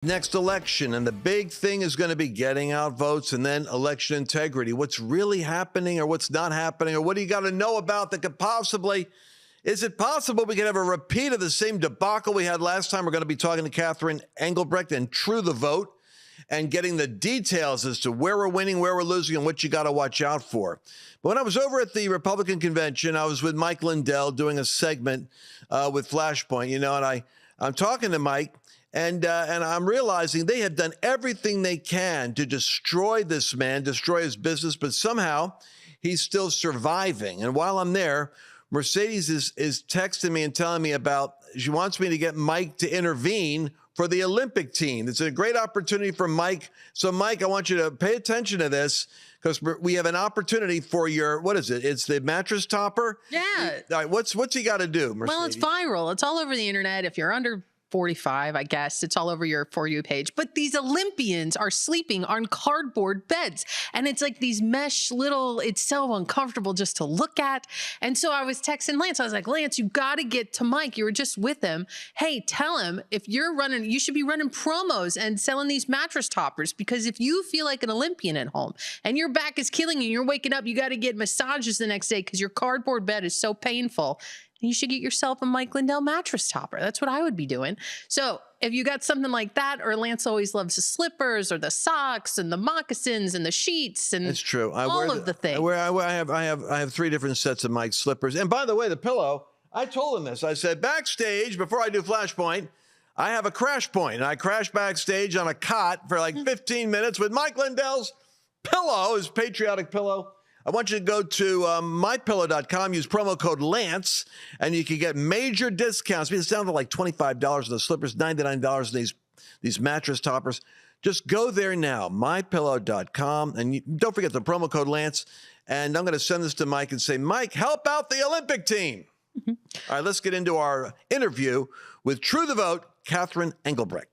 Next election, and the big thing is going to be getting out votes and then election integrity. What's really happening or what's not happening, or what do you got to know about that could possibly, is it possible we could have a repeat of the same debacle we had last time? We're going to be talking to Catherine Engelbrecht and True the Vote and getting the details as to where we're winning, where we're losing, and what you got to watch out for. But when I was over at the Republican convention, I was with Mike Lindell doing a segment with Flashpoint, and I'm talking to Mike. And I'm realizing they have done everything they can to destroy this man, destroy his business, but somehow he's still surviving. And while I'm there, Mercedes is texting me and telling me about, she wants me to get Mike to intervene for the Olympic team. It's a great opportunity for Mike. So, Mike, I want you to pay attention to this because we have an opportunity for your, what is it? It's the mattress topper? Yeah. All right, what's he got to do, Mercedes? Well, it's viral. It's all over the internet. If you're under 45, I guess. It's all over your For You page. But these Olympians are sleeping on cardboard beds. And it's like these mesh little, it's so uncomfortable just to look at. And so I was texting Lance. I was like, Lance, you got to get to Mike. You were just with him. Hey, tell him if you're running, you should be running promos and selling these mattress toppers. Because if you feel like an Olympian at home and your back is killing you, you're waking up, you got to get massages the next day because your cardboard bed is so painful. You should get yourself a Mike Lindell mattress topper. That's what I would be doing. So if you got something like that, or Lance always loves the slippers or the socks and the moccasins and the sheets and it's true. all of the things. I have 3 different sets of Mike's slippers. And by the way, the pillow, I told him this. I said, backstage, before I do Flashpoint, I have a crash point. And I crash backstage on a cot for like 15 minutes with Mike Lindell's pillow, his patriotic pillow. I want you to go to mypillow.com, use promo code Lance, and you can get major discounts. It's down to like $25 in the slippers, $99 in these mattress toppers. Just go there now, mypillow.com, and don't forget the promo code Lance. And I'm going to send this to Mike and say, Mike, help out the Olympic team. All right, let's get into our interview with True the Vote, Catherine Engelbrecht.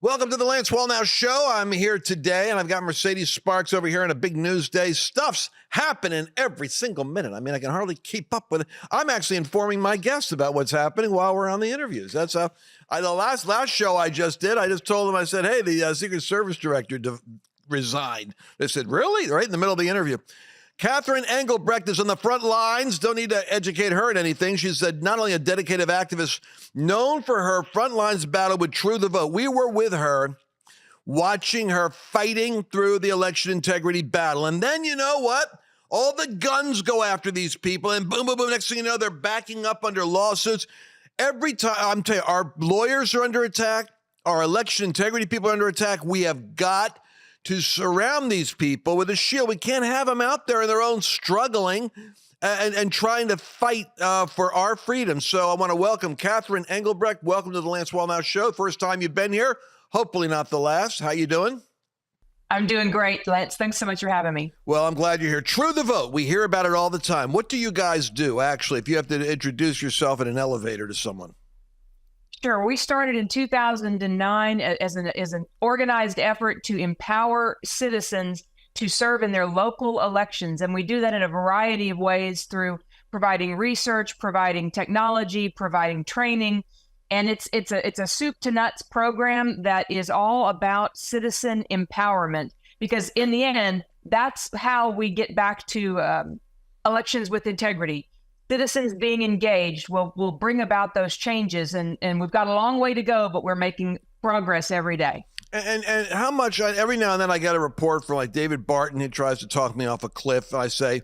Welcome to the Lance Wallnau Show. I'm here today, and I've got Mercedes Sparks over here on a big news day. Stuff's happening every single minute. I mean, I can hardly keep up with it. I'm actually informing my guests about what's happening while we're on the interviews. That's how the last show I just did, I just told them, I said, hey, the Secret Service director resigned. They said, really? Right in the middle of the interview. Catherine Engelbrecht is on the front lines. Don't need to educate her in anything. She's not only a dedicated activist, known for her front lines battle with True the Vote. We were with her, watching her fighting through the election integrity battle. And then you know what? All the guns go after these people, and boom, boom, boom. Next thing you know, they're backing up under lawsuits. Every time, I'm telling you, our lawyers are under attack. Our election integrity people are under attack. We have got to surround these people with a shield. We can't have them out there on their own struggling and trying to fight for our freedom. So I want to welcome Catherine Engelbrecht. Welcome to the Lance Wallnau Show. First time you've been here. Hopefully not the last. How you doing? I'm doing great, Lance. Thanks so much for having me. Well, I'm glad you're here. True the Vote. We hear about it all the time. What do you guys do, actually, if you have to introduce yourself in an elevator to someone? Sure. We started in 2009 as an organized effort to empower citizens to serve in their local elections. And we do that in a variety of ways through providing research, providing technology, providing training. And it's a soup to nuts program that is all about citizen empowerment, because in the end, that's how we get back to elections with integrity. Citizens being engaged will bring about those changes, and we've got a long way to go, but we're making progress every day. And how much, every now and then I get a report from like David Barton who tries to talk me off a cliff. I say,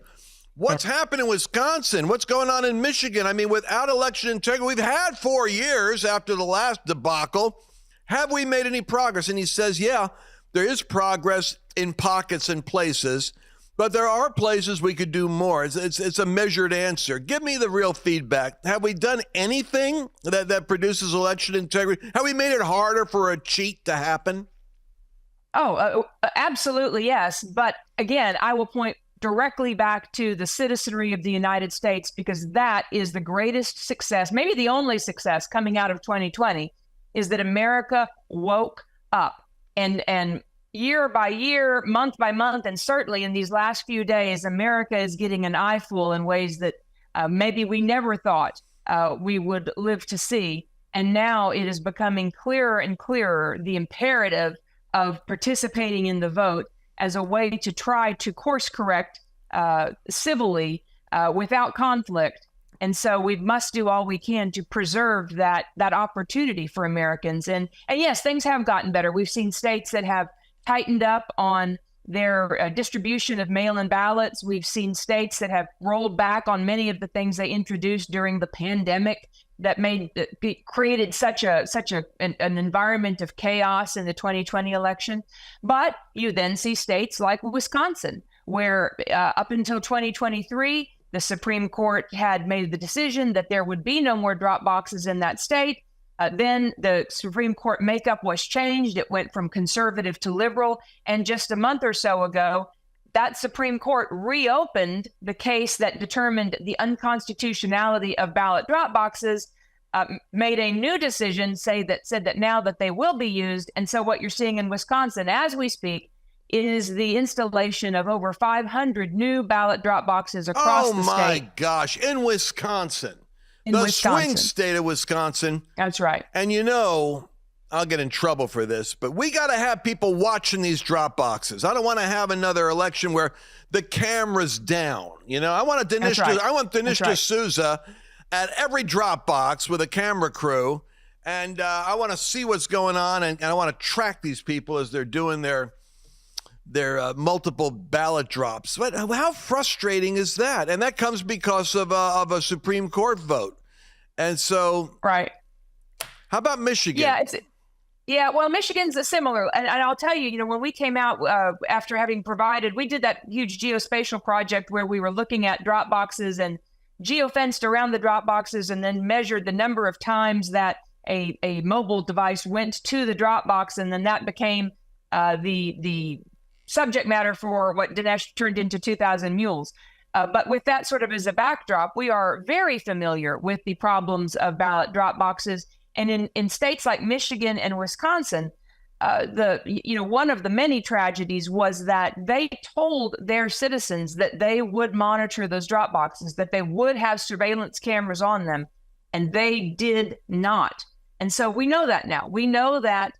what's happened in Wisconsin? What's going on in Michigan? I mean, without election integrity, we've had 4 years after the last debacle. Have we made any progress? And he says, yeah, there is progress in pockets and places, but there are places we could do more. It's a measured answer. Give me the real feedback. Have we done anything that produces election integrity? Have we made it harder for a cheat to happen? Oh, absolutely, yes. But again, I will point directly back to the citizenry of the United States, because that is the greatest success, maybe the only success coming out of 2020, is that America woke up. And year by year, month by month, and certainly in these last few days, America is getting an eyeful in ways that maybe we never thought we would live to see. And now it is becoming clearer and clearer the imperative of participating in the vote as a way to try to course correct civilly without conflict. And so we must do all we can to preserve that opportunity for Americans. And yes, things have gotten better. We've seen states that have tightened up on their distribution of mail-in ballots. We've seen states that have rolled back on many of the things they introduced during the pandemic that created such an environment of chaos in the 2020 election. But you then see states like Wisconsin, where up until 2023, the Supreme Court had made the decision that there would be no more drop boxes in that state. Then the Supreme Court makeup was changed. It went from conservative to liberal. And just a month or so ago, that Supreme Court reopened the case that determined the unconstitutionality of ballot drop boxes, made a new decision, said that now that they will be used. And so what you're seeing in Wisconsin as we speak is the installation of over 500 new ballot drop boxes across the state. Oh my gosh, in Wisconsin. Swing state of Wisconsin. That's right. And I'll get in trouble for this, but we got to have people watching these drop boxes. I don't want to have another election where the camera's down. I want Dinesh D'Souza at every drop box with a camera crew, and I want to see what's going on, and I want to track these people as they're doing their multiple ballot drops. But how frustrating is that? And that comes because of a Supreme Court vote. And so, right. How about Michigan? Well, Michigan's a similar, and I'll tell you, when we came out after having we did that huge geospatial project where we were looking at drop boxes and geofenced around the drop boxes and then measured the number of times that a mobile device went to the drop box, and then that became the subject matter for what Dinesh turned into 2,000 Mules. But with that sort of as a backdrop, we are very familiar with the problems of ballot drop boxes. And in states like Michigan and Wisconsin, one of the many tragedies was that they told their citizens that they would monitor those drop boxes, that they would have surveillance cameras on them, and they did not. And so we know that now. We know that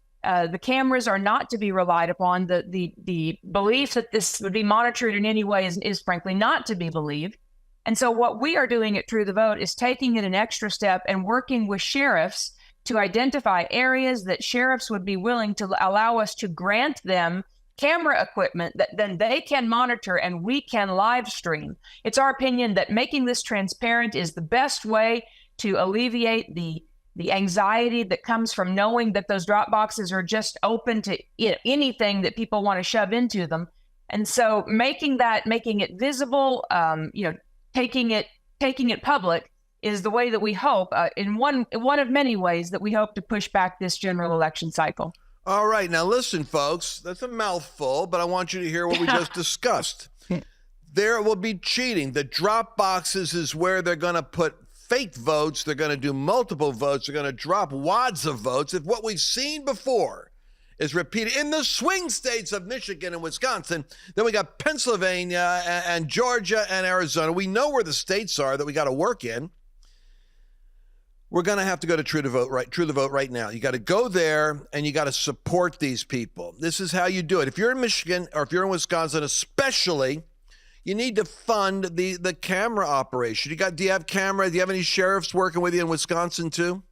the cameras are not to be relied upon. The belief that this would be monitored in any way is frankly not to be believed. And so what we are doing at True the Vote is taking it an extra step and working with sheriffs to identify areas that sheriffs would be willing to allow us to grant them camera equipment that then they can monitor and we can live stream. It's our opinion that making this transparent is the best way to alleviate the anxiety that comes from knowing that those drop boxes are just open to anything that people want to shove into them. And so making it visible, taking it public is the way that we hope, in one of many ways that we hope to push back this general election cycle. All right. Now listen, folks, that's a mouthful, but I want you to hear what we just discussed. There will be cheating. The drop boxes is where they're going to put fake votes. They're going to do multiple votes. They're going to drop wads of votes. If what we've seen before is repeated in the swing states of Michigan and Wisconsin, then we got Pennsylvania and Georgia and Arizona. We know where the states are that we got to work in. We're going to have to go to True the Vote right now. You got to go there and you got to support these people. This is how you do it. If you're in Michigan or if you're in Wisconsin, especially, you need to fund the camera operation. Do you have camera? Do you have any sheriffs working with you in Wisconsin too?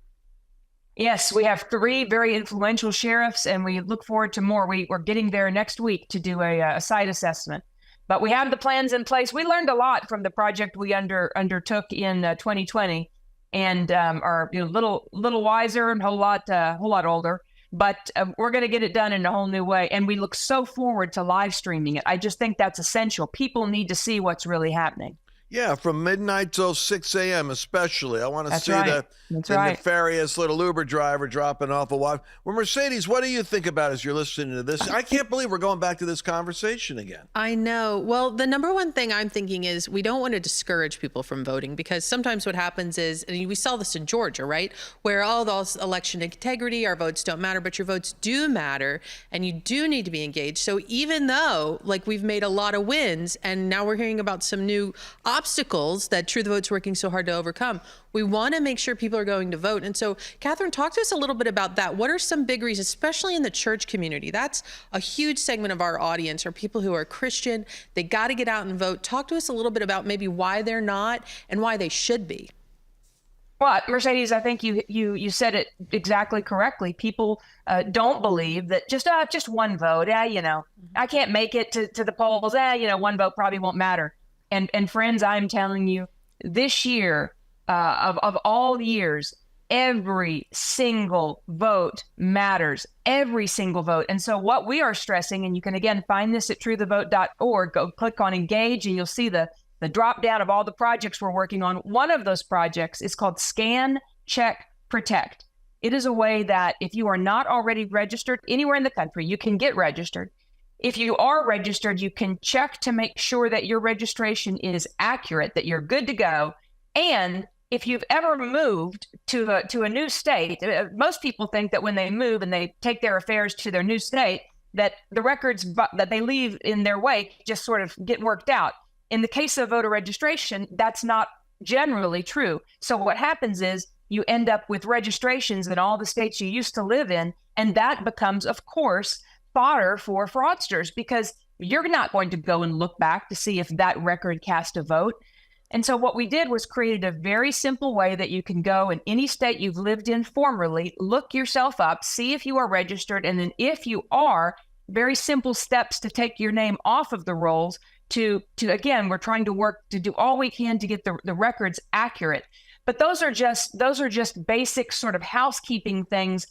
Yes, we have 3 very influential sheriffs, and we look forward to more. We're getting there next week to do a site assessment. But we have the plans in place. We learned a lot from the project we undertook in 2020, and are a little wiser and a whole lot older. But we're going to get it done in a whole new way. And we look so forward to live streaming it. I just think that's essential. People need to see what's really happening. Yeah, from midnight till 6 a.m. especially. I want to see the nefarious little Uber driver dropping off a watch. Well, Mercedes, what do you think about as you're listening to this? I can't believe we're going back to this conversation again. I know. Well, the number one thing I'm thinking is we don't want to discourage people from voting, because sometimes what happens is, and we saw this in Georgia, right? Where all those election integrity, our votes don't matter, but your votes do matter, and you do need to be engaged. So even though we've made a lot of wins, and now we're hearing about some new options obstacles that True the Vote's working so hard to overcome. We want to make sure people are going to vote. And so, Catherine, talk to us a little bit about that. What are some big reasons, especially in the church community? That's a huge segment of our audience, are people who are Christian. They got to get out and vote. Talk to us a little bit about maybe why they're not and why they should be. Well, Mercedes, I think you said it exactly correctly. People don't believe that just one vote. I can't make it to the polls. One vote probably won't matter. And friends, I'm telling you, this year, of all years, every single vote matters. Every single vote. And so what we are stressing, and you can again find this at truethevote.org. Go click on engage, and you'll see the drop down of all the projects we're working on. One of those projects is called Scan, Check, Protect. It is a way that if you are not already registered anywhere in the country, you can get registered. If you are registered, you can check to make sure that your registration is accurate, that you're good to go. And if you've ever moved to a new state, most people think that when they move and they take their affairs to their new state, that the records that they leave in their wake just sort of get worked out. In the case of voter registration, that's not generally true. So what happens is you end up with registrations in all the states you used to live in, and that becomes, of course, fodder for fraudsters, because you're not going to go and look back to see if that record cast a vote. And so what we did was created a very simple way that you can go in any state you've lived in formerly, look yourself up, see if you are registered, and then if you are, very simple steps to take your name off of the rolls. To again, we're trying to work to do all we can to get the records accurate. But those are just basic sort of housekeeping things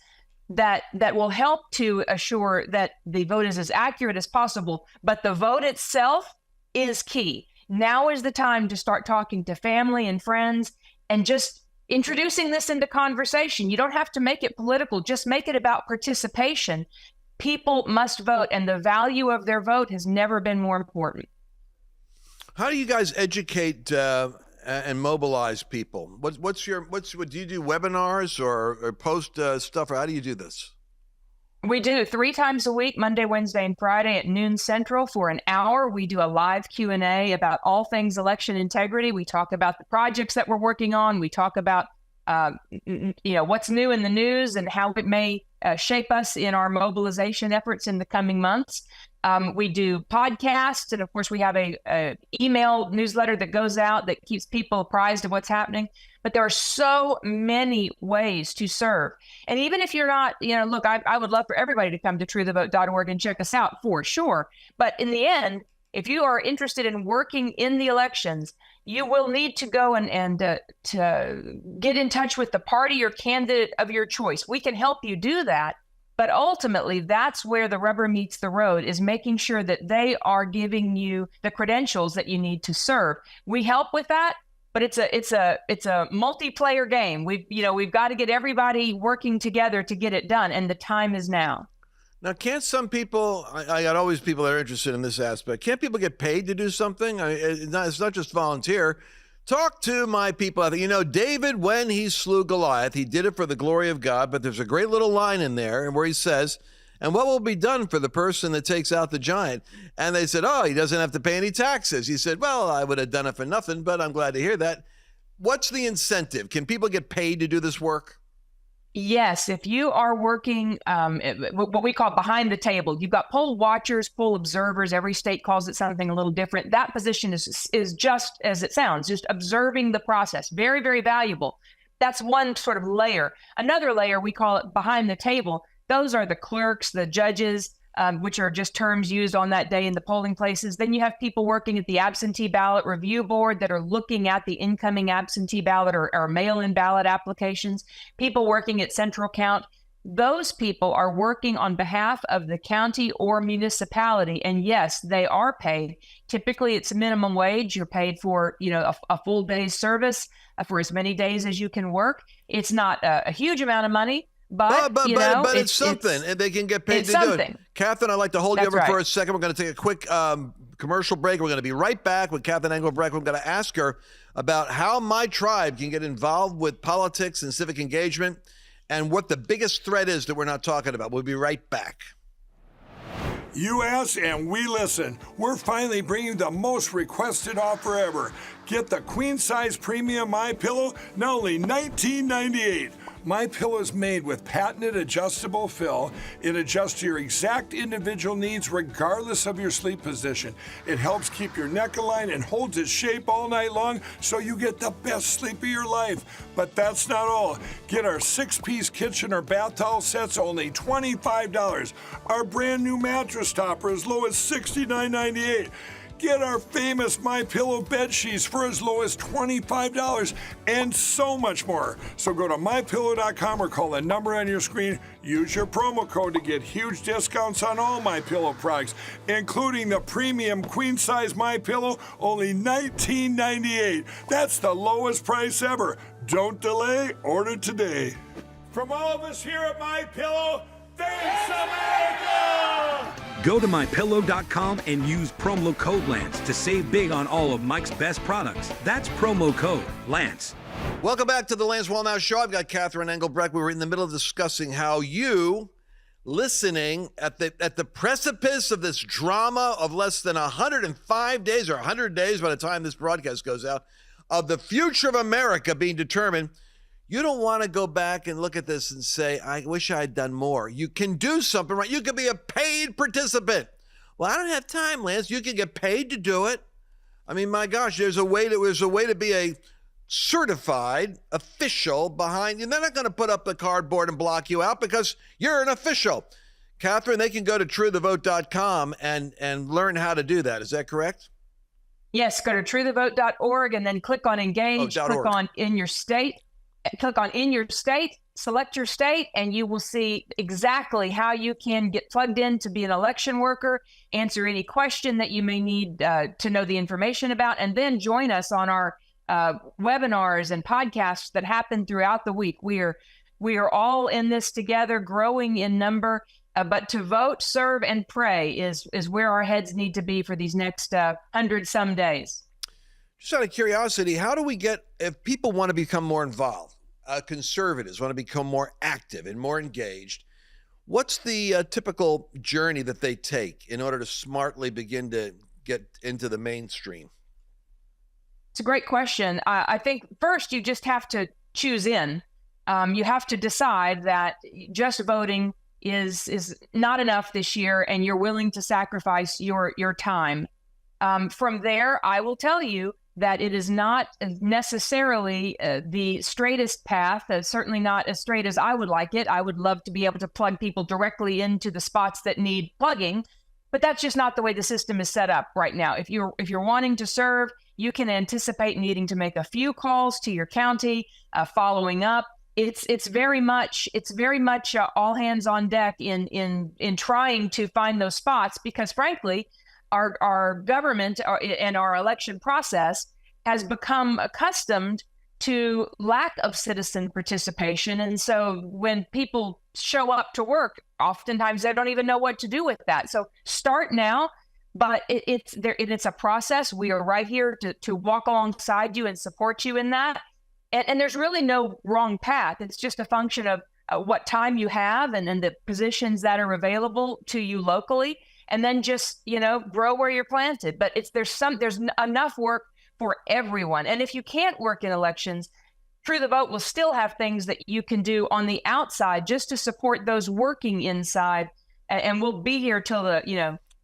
that will help to assure that the vote is as accurate as possible. But the vote itself is key. Now is the time to start talking to family and friends and just introducing this into conversation. You don't have to make it political, just make it about participation. People must vote, and the value of their vote has never been more important. How do you guys educate and mobilize people? What do you do webinars or post stuff, or how do you do this? We do 3 times a week, Monday, Wednesday, and Friday at noon Central for an hour. We do a live Q&A about all things election integrity. We talk about the projects that we're working on. We talk about what's new in the news and how it may shape us in our mobilization efforts in the coming months. We do podcasts, and of course we have a email newsletter that goes out that keeps people apprised of what's happening. But there are so many ways to serve. And even if you're not, look, I would love for everybody to come to truethevote.org and check us out for sure. But in the end, if you are interested in working in the elections, you will need to go and to get in touch with the party or candidate of your choice. We can help you do that. But ultimately, that's where the rubber meets the road, is making sure that they are giving you the credentials that you need to serve. We help with that, but it's a multiplayer game. We've got to get everybody working together to get it done, and the time is now. Now, can't some people, I got always people that are interested in this aspect, can't people get paid to do something? It's not just volunteer. Talk to my people. I think, David, when he slew Goliath, he did it for the glory of God, but there's a great little line in there where he says, and what will be done for the person that takes out the giant? And they said, he doesn't have to pay any taxes. He said, well, I would have done it for nothing, but I'm glad to hear that. What's the incentive? Can people get paid to do this work? Yes, if you are working what we call behind the table, you've got poll watchers, poll observers. Every state calls it something a little different. That position is just as it sounds, just observing the process. Very, very valuable. That's one sort of layer. Another layer, we call it behind the table. Those are the clerks, the judges, which are just terms used on that day in the polling places. Then you have people working at the absentee ballot review board that are looking at the incoming absentee ballot or mail-in ballot applications. People working at central count. Those people are working on behalf of the county or municipality. And yes, they are paid. Typically, it's minimum wage. You're paid for, a full day's service for as many days as you can work. It's not a huge amount of money. But it's something, and they can get paid to do it. Catherine, I'd like to hold you over for a second. We're going to take a quick commercial break. We're going to be right back with Catherine Engelbrecht. We're going to ask her about how my tribe can get involved with politics and civic engagement and what the biggest threat is that we're not talking about. We'll be right back. You ask and we listen. We're finally bringing the most requested offer ever. Get the queen size premium MyPillow, now only $19.98. MyPillow is made with patented adjustable fill. It adjusts to your exact individual needs regardless of your sleep position. It helps keep your neck aligned and holds its shape all night long so you get the best sleep of your life. But that's not all. Get our 6-piece kitchen or bath towel sets only $25. Our brand new mattress topper as low as $69.98. Get our famous MyPillow bed sheets for as low as $25 and so much more. So go to MyPillow.com or call the number on your screen. Use your promo code to get huge discounts on all MyPillow products, including the premium queen-size MyPillow, only $19.98. That's the lowest price ever. Don't delay, order today. From all of us here at MyPillow, thanks America! Go to MyPillow.com and use promo code Lance to save big on all of Mike's best products. That's promo code Lance. Welcome back to the Lance Wallnau Show. I've got Catherine Engelbrecht. We were in the middle of discussing how you, listening at the precipice of this drama of less than 105 days or 100 days by the time this broadcast goes out, of the future of America being determined, you don't want to go back and look at this and say, I wish I had done more. You can do something, right? You can be a paid participant. Well, I don't have time, Lance. You can get paid to do it. I mean, my gosh, there's a way to be a certified official behind you. They're not going to put up the cardboard and block you out because you're an official. Catherine, they can go to truethevote.com and learn how to do that. Is that correct? Yes, go to truethevote.org and then click on engage, click on in your state. Click on in your state, select your state, and you will see exactly how you can get plugged in to be an election worker, answer any question that you may need to know the information about, and then join us on our webinars and podcasts that happen throughout the week. We are all in this together, growing in number, but to vote, serve, and pray is where our heads need to be for these next 100-some days. Just out of curiosity, how do we get, if people want to become more involved, conservatives want to become more active and more engaged, what's the typical journey that they take in order to smartly begin to get into the mainstream? It's a great question. I think first you just have to choose in. You have to decide that just voting is not enough this year and you're willing to sacrifice your time. From there, I will tell you that it is not necessarily the straightest path, certainly not as straight as I would like it. I would love to be able to plug people directly into the spots that need plugging, but that's just not the way the system is set up right now. If you're wanting to serve, you can anticipate needing to make a few calls to your county, following up. It's very much all hands on deck in trying to find those spots because, frankly, our government and our election process has become accustomed to lack of citizen participation. And so when people show up to work, oftentimes they don't even know what to do with that. So start now, but it's a process. We are right here to walk alongside you and support you in that. And there's really no wrong path. It's just a function of what time you have and the positions that are available to you locally. And then just, grow where you're planted. But there's enough work for everyone. And if you can't work in elections, True the Vote will still have things that you can do on the outside just to support those working inside. And we'll be here till the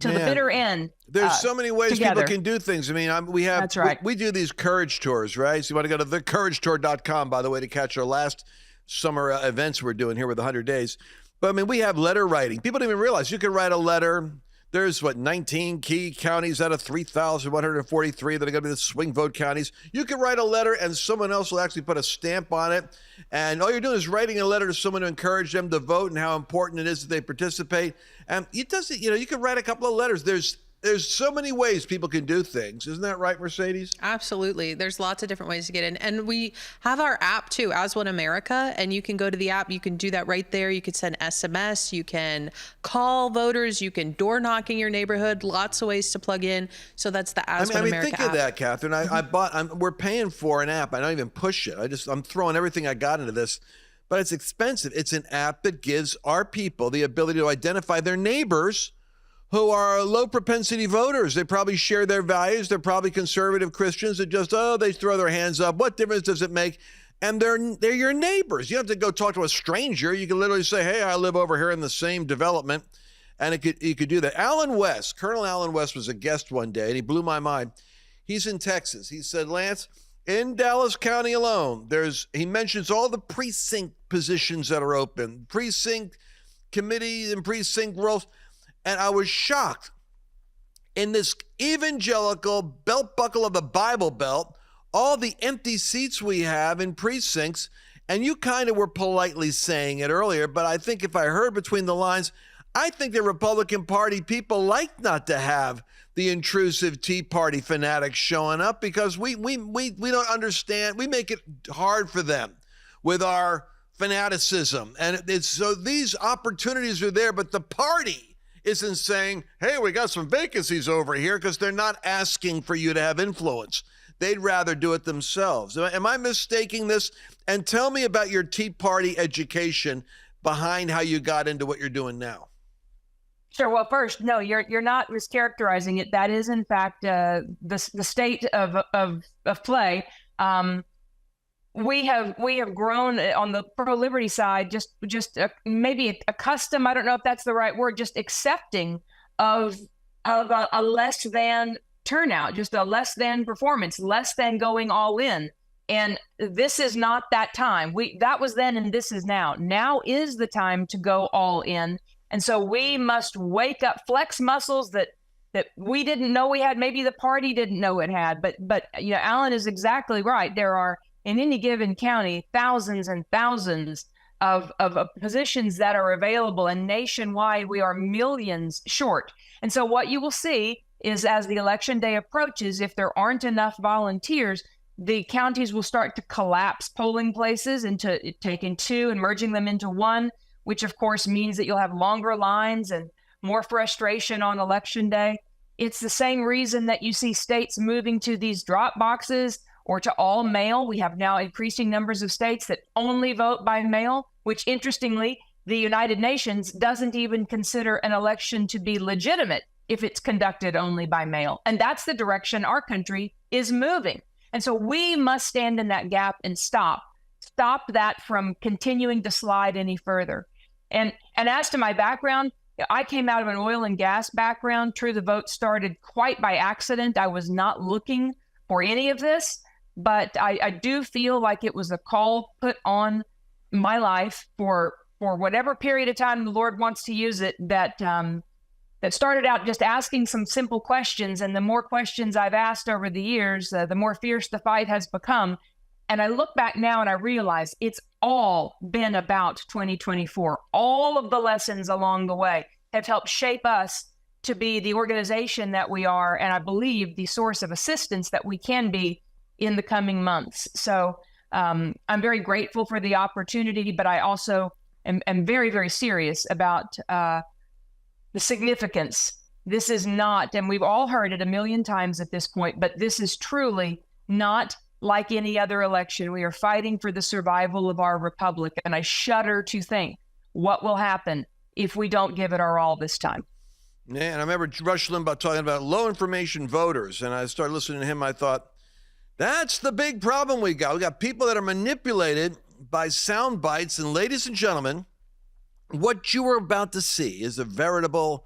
bitter end. There's so many ways together. People can do things. I mean, That's right. we do these courage tours, right? So you want to go to thecouragetour.com, by the way, to catch our last summer events we're doing here with 100 days. But I mean, we have letter writing. People don't even realize you can write a letter. There's 19 key counties out of 3,143 that are going to be the swing vote counties. You can write a letter and someone else will actually put a stamp on it. And all you're doing is writing a letter to someone to encourage them to vote and how important it is that they participate. And it doesn't, you can write a couple of letters. There's so many ways people can do things. Isn't that right, Mercedes? Absolutely. There's lots of different ways to get in. And we have our app too, As One America, and you can go to the app. You can do that right there. You can send SMS. You can call voters. You can door knock in your neighborhood. Lots of ways to plug in. So that's the As One America think app. of that, Catherine. We're paying for an app. I don't even push it. I'm throwing everything I got into this, but it's expensive. It's an app that gives our people the ability to identify their neighbors who are low propensity voters. They probably share their values. They're probably conservative Christians that just, they throw their hands up. What difference does it make? And they're your neighbors. You don't have to go talk to a stranger. You can literally say, hey, I live over here in the same development. And you could do that. Colonel Alan West was a guest one day, and he blew my mind. He's in Texas. He said, Lance, in Dallas County alone, he mentions all the precinct positions that are open, precinct committees and precinct roles. And I was shocked. In this evangelical belt buckle of the Bible Belt, all the empty seats we have in precincts, and you kind of were politely saying it earlier, but I think if I heard between the lines, I think the Republican Party people like not to have the intrusive Tea Party fanatics showing up because we don't understand. We make it hard for them with our fanaticism. And so these opportunities are there, but the party isn't saying, hey, we got some vacancies over here, because they're not asking for you to have influence. They'd rather do it themselves. Am I mistaking this? And tell me about your Tea Party education behind how you got into what you're doing now. Sure. Well, first, no, you're not mischaracterizing it. That is, in fact, the state of play. We have grown on the pro-liberty side, just maybe accustomed. I don't know if that's the right word. Just accepting of a less than turnout, just a less than performance, less than going all in. And this is not that time. That was then, and this is now. Now is the time to go all in. And so we must wake up, flex muscles that we didn't know we had. Maybe the party didn't know it had. But Alan is exactly right. There are, in any given county, thousands and thousands of positions that are available, and nationwide we are millions short. And so what you will see is, as the election day approaches, if there aren't enough volunteers, the counties will start to collapse polling places into taking two and merging them into one, which of course means that you'll have longer lines and more frustration on election day. It's the same reason that you see states moving to these drop boxes or to all mail. We have now increasing numbers of states that only vote by mail, which interestingly, the United Nations doesn't even consider an election to be legitimate if it's conducted only by mail. And that's the direction our country is moving. And so we must stand in that gap and stop that from continuing to slide any further. And as to my background, I came out of an oil and gas background. True, the vote started quite by accident. I was not looking for any of this, but I do feel like it was a call put on my life for whatever period of time the Lord wants to use it, that started out just asking some simple questions. And the more questions I've asked over the years, the more fierce the fight has become. And I look back now and I realize it's all been about 2024. All of the lessons along the way have helped shape us to be the organization that we are, and I believe the source of assistance that we can be in the coming months. So I'm very grateful for the opportunity, but I also am very, very serious about the significance. This is not, and we've all heard it a million times at this point, but this is truly not like any other election. We are fighting for the survival of our republic, and I shudder to think what will happen if we don't give it our all this time. Yeah, and I remember Rush Limbaugh talking about low information voters, and I started listening to him. I thought, that's the big problem we got. We got people that are manipulated by sound bites, and ladies and gentlemen, what you are about to see is a veritable,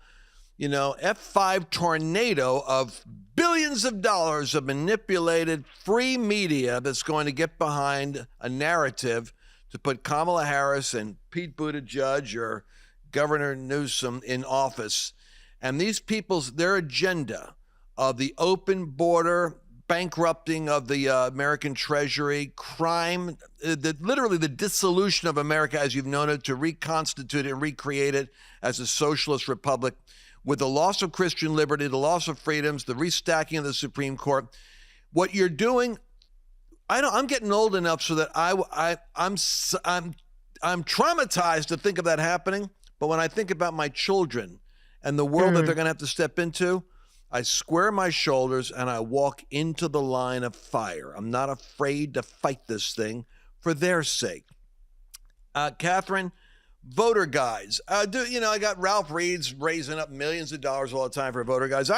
F5 tornado of billions of dollars of manipulated free media that's going to get behind a narrative to put Kamala Harris and Pete Buttigieg or Governor Newsom in office. And these people's, their agenda of the open border, bankrupting of the American Treasury, crime, literally the dissolution of America as you've known it, to reconstitute it and recreate it as a socialist republic, with the loss of Christian liberty, the loss of freedoms, the restacking of the Supreme Court. What you're doing, I'm getting old enough so that I'm traumatized to think of that happening. But when I think about my children and the world that they're going to have to step into, I square my shoulders and I walk into the line of fire. I'm not afraid to fight this thing for their sake. Catherine, voter guides. I got Ralph Reed's raising up millions of dollars all the time for voter guides.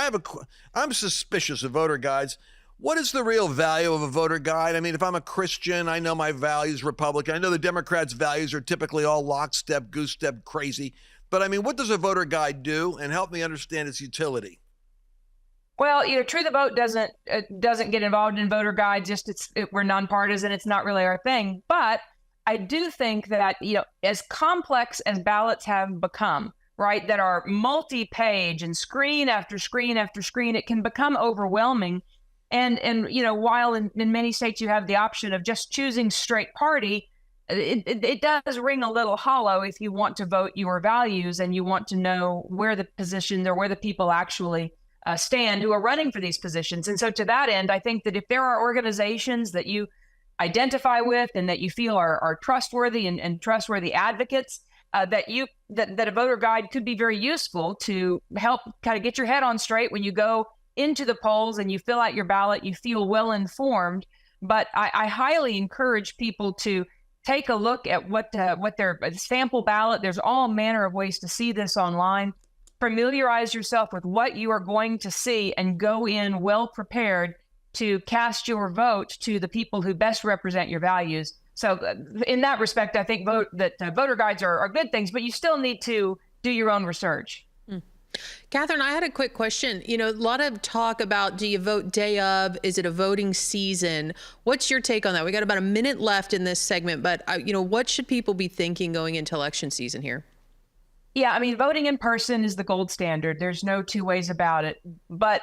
I'm suspicious of voter guides. What is the real value of a voter guide? I mean, if I'm a Christian, I know my values, Republican. I know the Democrats' values are typically all lockstep, goose-step, crazy. But I mean, what does a voter guide do? And help me understand its utility. Well, True the Vote doesn't get involved in voter guides. We're nonpartisan. It's not really our thing. But I do think that, as complex as ballots have become, right, that are multi-page and screen after screen after screen, it can become overwhelming. And while in many states you have the option of just choosing straight party, it does ring a little hollow if you want to vote your values and you want to know where the positions or where the people actually stand who are running for these positions. And so to that end, I think that if there are organizations that you identify with and that you feel are trustworthy and trustworthy advocates, that a voter guide could be very useful to help kind of get your head on straight when you go into the polls and you fill out your ballot, you feel well informed. But I highly encourage people to take a look at what their sample ballot. There's all manner of ways to see this online. Familiarize yourself with what you are going to see and go in well prepared to cast your vote to the people who best represent your values. So in that respect, I think voter guides are good things, but you still need to do your own research. Catherine, I had a quick question. A lot of talk about, do you vote day of? Is it a voting season? What's your take on that? We got about a minute left in this segment, but what should people be thinking going into election season here? Yeah, I mean, voting in person is the gold standard. There's no two ways about it. But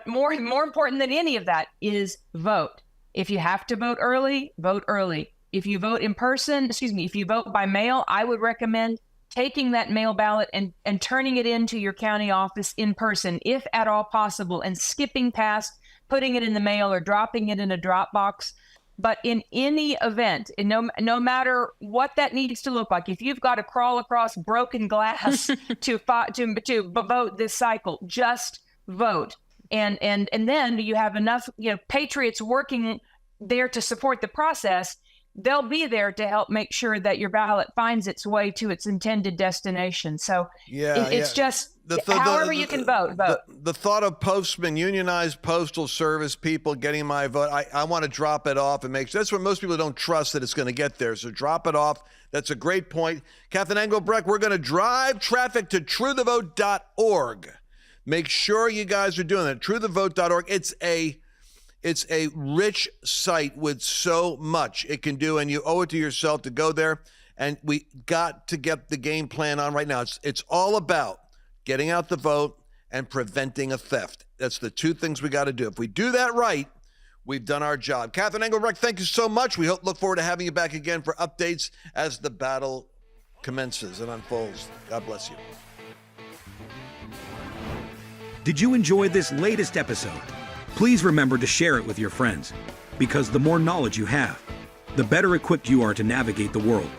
more important than any of that is vote. If you have to vote early, vote early. If you vote if you vote by mail, I would recommend taking that mail ballot and turning it into your county office in person, if at all possible, and skipping past putting it in the mail or dropping it in a drop box. But in any event, no matter what that needs to look like, if you've got to crawl across broken glass to vote this cycle, just vote. And then you have enough patriots working there to support the process. They'll be there to help make sure that your ballot finds its way to its intended destination. So it's just however you can vote. The thought of postmen, unionized postal service people getting my vote, I want to drop it off and make sure. That's what most people don't trust, that it's going to get there. So drop it off. That's a great point. Catherine Engelbrecht, we're going to drive traffic to truethevote.org. Make sure you guys are doing that. Truethevote.org. It's a rich site with so much it can do, and you owe it to yourself to go there. And we got to get the game plan on right now. It's all about getting out the vote and preventing a theft. That's the two things we got to do. If we do that right, we've done our job. Catherine Engelbrecht, thank you so much. We look forward to having you back again for updates as the battle commences and unfolds. God bless you. Did you enjoy this latest episode? Please remember to share it with your friends, because the more knowledge you have, the better equipped you are to navigate the world.